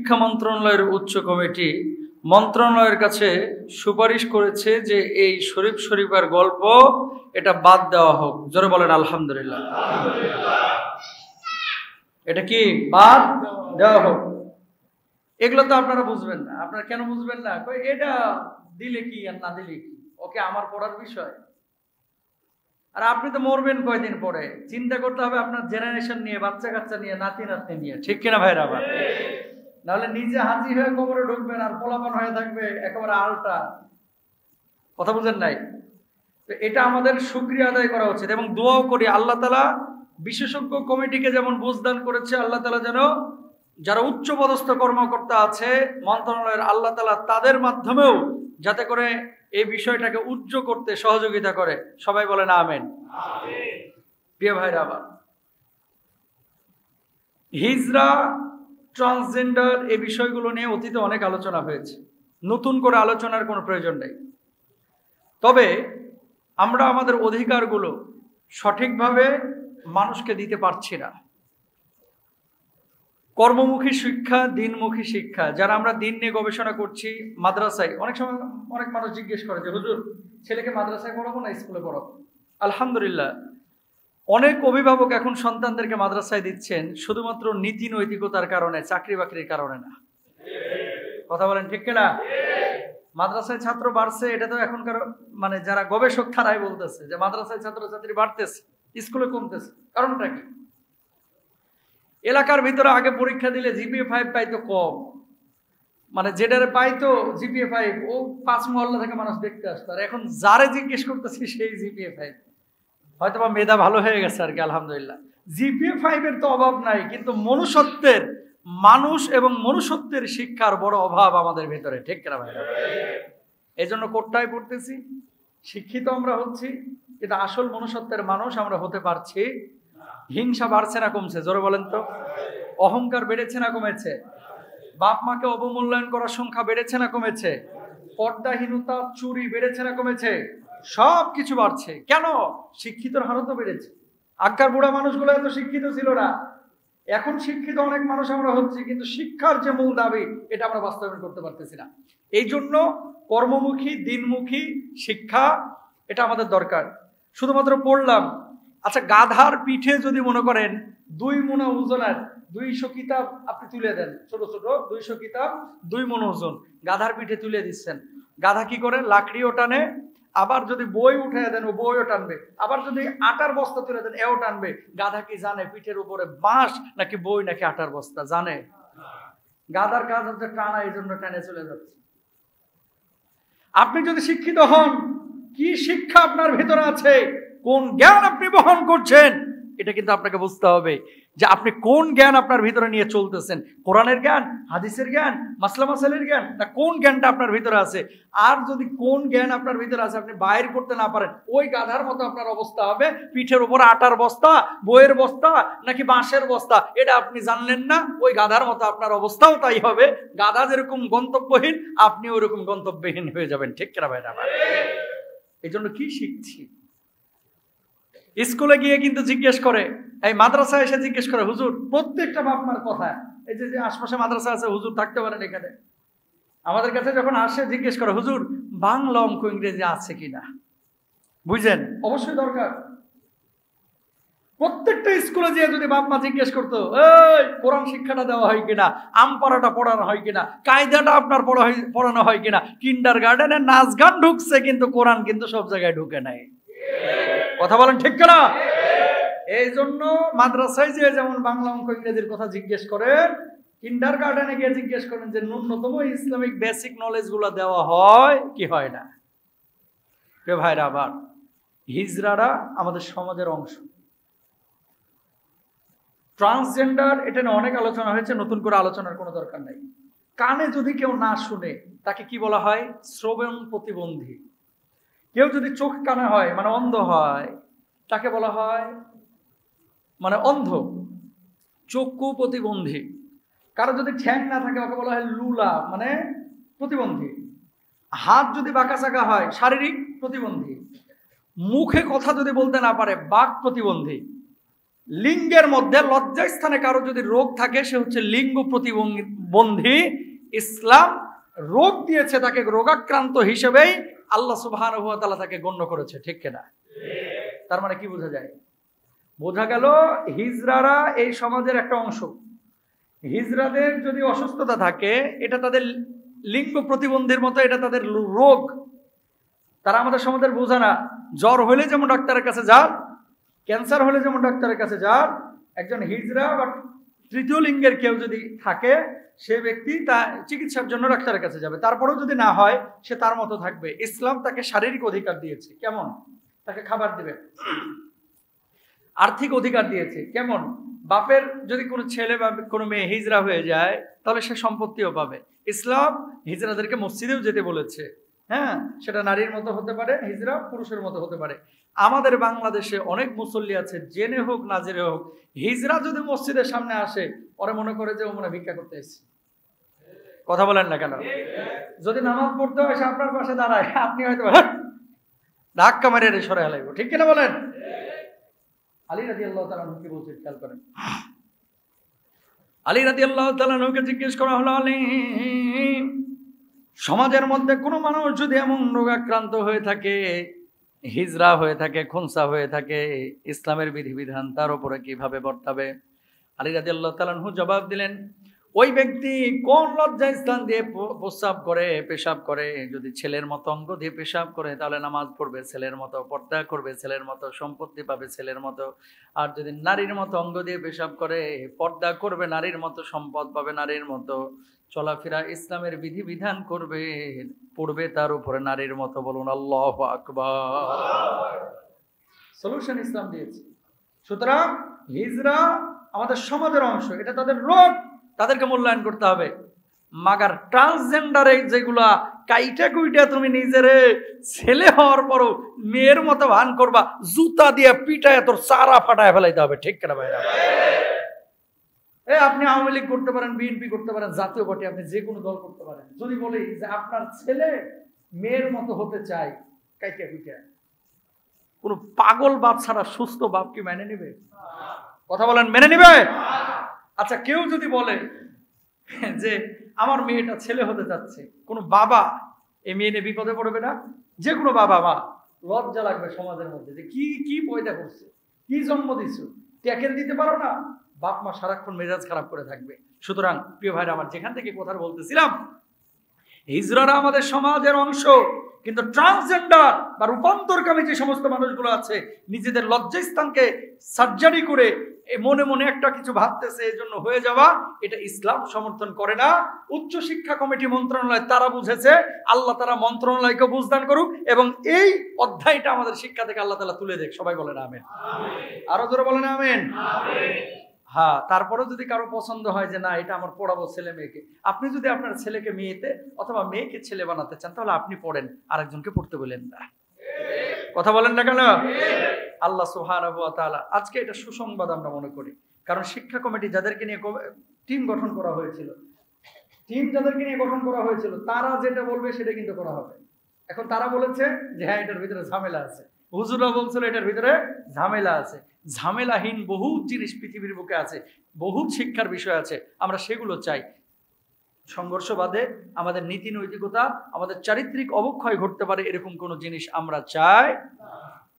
শিক্ষা মন্ত্রণালয়ের উচ্চ কমিটি মন্ত্রণালয়ের কাছে সুপারিশ করেছে যে এই শরীফ শরীফের গল্প এটা বাদ দেওয়া হোক। জোরে বলেন আলহামদুলিল্লাহ। এটা কি বাদ দেওয়া হোক। এগুলো তো আপনারা বুঝবেন না। আপনারা কেন বুঝবেন না? এটা দিলে কি আর না দিলে কি, ওকে আমার পড়ার বিষয়। আর আপনি তো মরবেন কয়দিন পরে, চিন্তা করতে হবে আপনার জেনারেশন নিয়ে, বাচ্চা কাচ্চা নিয়ে, নাতি নাতনি নিয়ে, ঠিক কিনা ভাইরা? আবার নাহলে নিজে হাজি হয়ে কবরে ঢুকবেন আর পোলাপান হয়ে থাকবে একেবারে আলটা। কথা বুঝেন নাই? তো এটা আমাদের শুকরিয়া আদায় করা উচিত এবং দোয়াও করি আল্লাহ তাআলা বিশেষজ্ঞ কমিটিকে যেমন বুঝদান করেছে, আল্লাহ তাআলা যেন যারা উচ্চপদস্থ কর্মকর্তা আছে মন্ত্রণালয়ের, আল্লাহ তাআলা তাদের মাধ্যমেও যাতে করে এই বিষয়টাকে উজ্জ্ব করতে সহযোগিতা করে। সবাই বলেন আমিন। প্রিয় ভাইরা, আবার হিজরা, ট্রান্সজেন্ডার এই বিষয়গুলো নিয়ে অতীতে অনেক আলোচনা হয়েছে, নতুন করে আলোচনার কোনো প্রয়োজন নেই। তবে আমরা আমাদের অধিকারগুলো সঠিকভাবে মানুষকে দিতে পারছি না। কর্মমুখী শিক্ষা, দিনমুখী শিক্ষা, যারা আমরা দিন নিয়ে গবেষণা করছি মাদ্রাসায়, অনেক সময় অনেক মানুষ জিজ্ঞেস করে যে হুজুর ছেলেকে মাদ্রাসায় পড়াবো না স্কুলে পড়াবো? আলহামদুলিল্লাহ, অনেক অভিভাবক এখন সন্তানদেরকে মাদ্রাসায় দিচ্ছেন শুধুমাত্র নীতি নৈতিকতার কারণে, চাকরি বাকরির কারণে না। কথা বলেন ঠিক কিনা? মাদ্রাসায় ছাত্র বাড়ছে, এটা তো এখনকার মানে যারা গবেষক তারাই বলতেছে যে মাদ্রাসায় ছাত্রছাত্রী বাড়তেছে, স্কুলে কমতেছে। কারণটা কি? এলাকার ভিতরে আগে পরীক্ষা দিলে জিপিএ 5 পাইতো কম, মানে যেটারে পাইতো জিপিএ 5 ও 5 মহল্লা থেকে মানুষ দেখতে আসতো। আর এখন যারে জিজ্ঞেস করতেছি সেই জিপিএ 5, হয়তো বা মেধা ভালো হয়ে গেছে আর কি, আলহামদুলিল্লাহ। জিপিএ 5 এর তো অভাব নাই, কিন্তু মনুষ্যত্বের, মানুষ এবং মনুষ্যত্বের শিক্ষার বড় অভাব আমাদের ভিতরে, ঠিক কিনা ভাইরা? এই জন্য কোটটায় পড়তেছি, শিক্ষিত আমরা হচ্ছি কিন্তু আসল মনুষ্যত্বের মানুষ আমরা হতে পারছি। হিংসা বাড়ছে না কমছে? জোরে বলেন তো। অহংকার বেড়েছে না কমেছে? বাপ মাকে অবমূল্যায়ন করার সংখ্যা বেড়েছে না কমেছে? পর্দাহীনতা, চুরি বেড়েছে না কমেছে? সব কিছু বাড়ছে। কেন? শিক্ষিতর হারও তো বেড়েছে। আগকার বুড়া মানুষগুলো এত শিক্ষিত ছিল না, এখন শিক্ষিত অনেক মানুষ আমরা হচ্ছি, কিন্তু শিক্ষার যে মূল দাবি এটা আমরা বাস্তবায়ন করতে পারতেছি না। এই জন্য কর্মমুখী, দিনমুখী শিক্ষা এটা আমাদের দরকার। শুধুমাত্র পড়লাম, আচ্ছা গাধার পিঠে যদি মনে করেন 2 মণ ওজনের 200 কিতাব আপনি তুলে দেন, ছোট ছোট 200 কিতাব 2 মণ ওজন গাধার পিঠে তুলে দিচ্ছেন, গাধা কি করে? লাকড়িও টানে, আবার যদি বই উঠে দেন ও বইও টানবে, আবার যদি আটার বস্তা তুলে দেন এও টানবে। গাধা কি জানে পিঠের উপরে বাঁশ নাকি বই নাকি আটার বস্তা? জানে? গাধার কাজ হচ্ছে টানা, এই জন্য টানে চলে যাচ্ছে। আপনি যদি শিক্ষিত হন, কি শিক্ষা আপনার ভিতরে আছে, কোন জ্ঞান আপনি বহন করছেন, এটা কিন্তু আপনাকে বুঝতে হবে যে আপনি কোন জ্ঞান আপনার ভিতরে নিয়ে চলতেছেন। কোরআনের জ্ঞান, হাদিসের জ্ঞান, মাসলা মাসাইলের জ্ঞান, না কোন জ্ঞানটা আপনার ভিতরে আছে? আর যদি কোন জ্ঞান আপনার ভিতরে আছে আপনি বাইর করতে না পারেন, ওই গাধার মতো আপনার অবস্থা হবে। পিঠের উপর আটার বস্তা, বইয়ের বস্তা নাকি বাঁশের বস্তা এটা আপনি জানলেন না, ওই গাধার মতো আপনার অবস্থাও তাই হবে। গাধা যেরকম গন্তব্যহীন, আপনি ওরকম গন্তব্যহীন হয়ে যাবেন, ঠিক কিনা ভাইরা? এই জন্য কি শিখছি? স্কুলে গিয়ে কিন্তু জিজ্ঞেস করে, এই মাদ্রাসায় এসে জিজ্ঞেস করে, হুজুর প্রত্যেকটা বাপ মার কথা, এই যে আশপাশে মাদ্রাসা আছে, হুজুর থাকতে পারেন এখানে, আমাদের কাছে যখন আসে জিজ্ঞেস করে, হুজুর বাংলা অঙ্ক ইংরেজি আছে কিনা? বুঝলেন? অবশ্যই দরকার। প্রত্যেকটা স্কুলে যেয়ে যদি বাপ মা জিজ্ঞেস করতো, এই কোরআন শিক্ষাটা দেওয়া হয় কিনা, আমপাড়াটা পড়ানো হয় কিনা, কায়দাটা আপনার পড়ানো হয় কিনা। কিন্ডার গার্ডেনে নাচ গান ঢুকছে কিন্তু কোরআন কিন্তু সব জায়গায় ঢুকে নাই। কথা বলেন ঠিক কিনা? এই জন্য মাদ্রাসায় যে যেমন বাংলা অঙ্ক ইংরেজির কথা জিজ্ঞেস করেন, কিন্ডার গার্ডেনে গিয়ে জিজ্ঞেস করেন যে ন্যূনতম ইসলামিক বেসিক নলেজ গুলা দেওয়া হয় কি হয় না। ভাইরা, আবার হিজড়ারা আমাদের সমাজের অংশ। ট্রান্সজেন্ডার এটা নিয়ে অনেক আলোচনা হয়েছে, নতুন করে আলোচনার কোনো দরকার নাই। কানে যদি কেউ না শুনে তাকে কি বলা হয়? শ্রবণ প্রতিবন্ধী। কেউ যদি চোখ কানা হয় মানে অন্ধ হয়, তাকে বলা হয় মানে অন্ধ, চক্ষু প্রতিবন্ধী। কারো যদি ঠ্যাং না থাকে ওকে বলা হয় লুলা, মানে প্রতিবন্ধী। হাত যদি বাঁকা চাকা হয় শারীরিক প্রতিবন্ধী। মুখে কথা যদি বলতে না পারে বাক প্রতিবন্ধী। লিঙ্গের মধ্যে লজ্জাস্থানে কারো যদি রোগ থাকে সে হচ্ছে লিঙ্গ প্রতিবন্ধী। ইসলাম রোগ দিয়েছে তাকে, রোগাক্রান্ত হিসেবেই আল্লাহ সুবহানাহু ওয়া তাআলা তাকে গণ্য করেছে, ঠিক কিনা? তার মানে কি বোঝা যায়? বোঝা গেল হিজড়ারা এই সমাজের একটা অংশ। হিজড়াদের যদি অসুস্থতা থাকে এটা তাদের লিঙ্গ প্রতিবন্ধীর মতো, এটা তাদের রোগ। তারা আমাদের সমাজের বোঝা না। জ্বর হলে যেমন ডাক্তারের কাছে যান, ক্যান্সার হলে যেমন ডাক্তারের কাছে যান, একজন হিজড়া বা তৃতীয় লিঙ্গের কেউ যদি থাকে সে ব্যক্তি তা চিকিৎসার জন্য ডাক্তারের কাছে যাবে, তারপরেও যদি না হয় সে তার মতো থাকবে। ইসলাম তাকে শারীরিক অধিকার দিয়েছে, কেমন? তাকে খাবার দিবে। আর্থিক অধিকার দিয়েছে, কেমন? বাপের যদি কোনো ছেলে বা কোনো মেয়ে হিজড়া হয়ে যায় তাহলে সে সম্পত্তিও পাবে। ইসলাম হিজড়াদেরকে মসজিদেও যেতে বলেছে। হ্যাঁ, সেটা নারীর মতো হতে পারে, হিজড়া পুরুষের মতো হতে পারে। আমাদের বাংলাদেশে অনেক মুসল্লি আছে, জেনে হোক না জেনে হোক, হিজড়া যদি মসজিদের সামনে আসে ওরা মনে করে যে ও মনে ভিক্ষা করতে এসেছে। কথা বলেন না কেন? যদি নামাজ পড়তে হয় সে আপনার পাশে দাঁড়ায়, আপনি হয়তো ধাক্কা মারিয়ে সরে হালাইব, ঠিক কিনা বলেন? আলী রাদিয়াল্লাহু তাআলা আনহু কি বলছেন খেয়াল করেন। আলী রাদিয়াল্লাহু তাআলা আনহুকে জিজ্ঞেস করা হলো, আলী, সমাজের মধ্যে কোনো মানুষ যদি এমন রোগাক্রান্ত হয়ে থাকে, হিজড়া হয়ে থাকে, খুনসা হয়ে থাকে, ইসলামের বিধিবিধান তার উপরে কিভাবে বর্তাবে? আলী রাদিয়াল্লাহু তাআলা আনহু জবাব দিলেন, ওই ব্যক্তি কোন লজ্জা স্থান দিয়ে প্রস্রাব করে, পেশাব করে, যদি ছেলের মতো অঙ্গ দিয়ে পেশাব করে তাহলে নামাজ পড়বে ছেলের মতো, পর্দা করবে ছেলের মতো, সম্পত্তি পাবে ছেলের মতো। আর যদি নারীর মতো অঙ্গ দিয়ে পেশাব করে, পর্দা করবে নারীর মতো, সম্পদ পাবে নারীর মতো, চলাফেরা ইসলামের বিধিবিধান করবে, পড়বে তার উপরে নারীর মতো। বলুন আল্লাহু আকবার। সলিউশন ইসলাম দিয়েছে। সুতরাং হিজড়া আমাদের সমাজের অংশ, এটা তাদের রোগ, তাদেরকে মূল্যায়ন করতে হবে। মাগার ট্রান্সজেন্ডারে যেগুলা কাইটা কুইটা তুমি নিজেরে ছেলে হওয়ার পরও মেয়ের মতো ভান করবা, জুতা দিয়ে পিটায় তোর চারা ফাটায় ফেলাইতে হবে, ঠিক কিনা ভাইরা? আপনি আওয়ামী লীগ করতে পারেন, বিএনপি করতে পারেন, জাতীয় পার্টি, আপনি যে কোনো দল করতে পারেন। যদি বলি যে আপনার ছেলে মেয়ের মতো হতে চায়, কাইটা কুইটা, কোন পাগল বাপ ছাড়া সুস্থ বাপ কি মেনে নিবে? কথা বলেন, মেনে নিবে? আচ্ছা, কেউ যদি বলে যে আমার মেয়েটা ছেলে হতে যাচ্ছে, কোনো বাবা এই মেয়ে নিয়ে বিপদে পড়বে না? যে কোনো বাবা মা লজ্জা লাগবে সমাজের মধ্যে যে কি কি পয়দা করছে, কি জন্ম দিছো, ট্যাকেল দিতে পারো না, বাপ মা সারাক্ষণ মেজাজ খারাপ করে থাকবে। সুতরাং প্রিয় ভাইরা আমার, যেখান থেকে কথা বলতেছিলাম, হিজড়ারা আমাদের সমাজের অংশ, কিন্তু ট্রান্সজেন্ডার বা রূপান্তরকামী যে সমস্ত মানুষগুলো আছে, নিজেদের লজ্জাস্থানকে সার্জারি করে মনে মনে একটা কিছু ভাবতেছে, এই জন্য হয়ে যাওয়া, এটা ইসলাম সমর্থন করে না। উচ্চ শিক্ষা কমিটি মন্ত্রণালয় তারা বুঝেছে, আল্লাহ তারা মন্ত্রণালয়কে বুঝদান করুক, এবং এই অধ্যায়টা আমাদের শিক্ষা থেকে আল্লাহ তাআলা তুলে দেখ। সবাই বলেন আমিন। আরো জোরে বলেন আমিন। হ্যাঁ, তারপরে যদি কারো পছন্দ হয় যে না এটা আমার পড়াবো ছেলে মেয়েকে, আপনি যদি আপনার ছেলেকে মেয়েতে অথবা মেয়েকে ছেলে বানাতে চান তাহলে আপনি পড়েন, আরেকজনকে পড়তে বলেন না। কথা বলেন না কেন? আল্লাহ সুবহানাহু ওয়া তাআলা আজকে এটা সুসংবাদ আমরা মনে করি, কারণ শিক্ষা কমিটি যাদেরকে নিয়ে টিম গঠন করা হয়েছিল, তারা যেটা বলবে সেটা কিন্তু করা হবে। এখন তারা বলেছে যে হ্যাঁ এটার ভিতরে ঝামেলা আছে, হুজুররা বলছিল এটার ভিতরে ঝামেলা আছে। ঝামেলাহীন বহু জিনিস পৃথিবীর বুকে আছে, বহু শিক্ষার বিষয় আছে, আমরা সেগুলো চাই। সংঘর্ষ বাদে আমাদের নীতি নৈতিকতা, আমাদের চারিত্রিক অবক্ষয় ঘটতে পারে এরকম কোনো জিনিস আমরা চাই।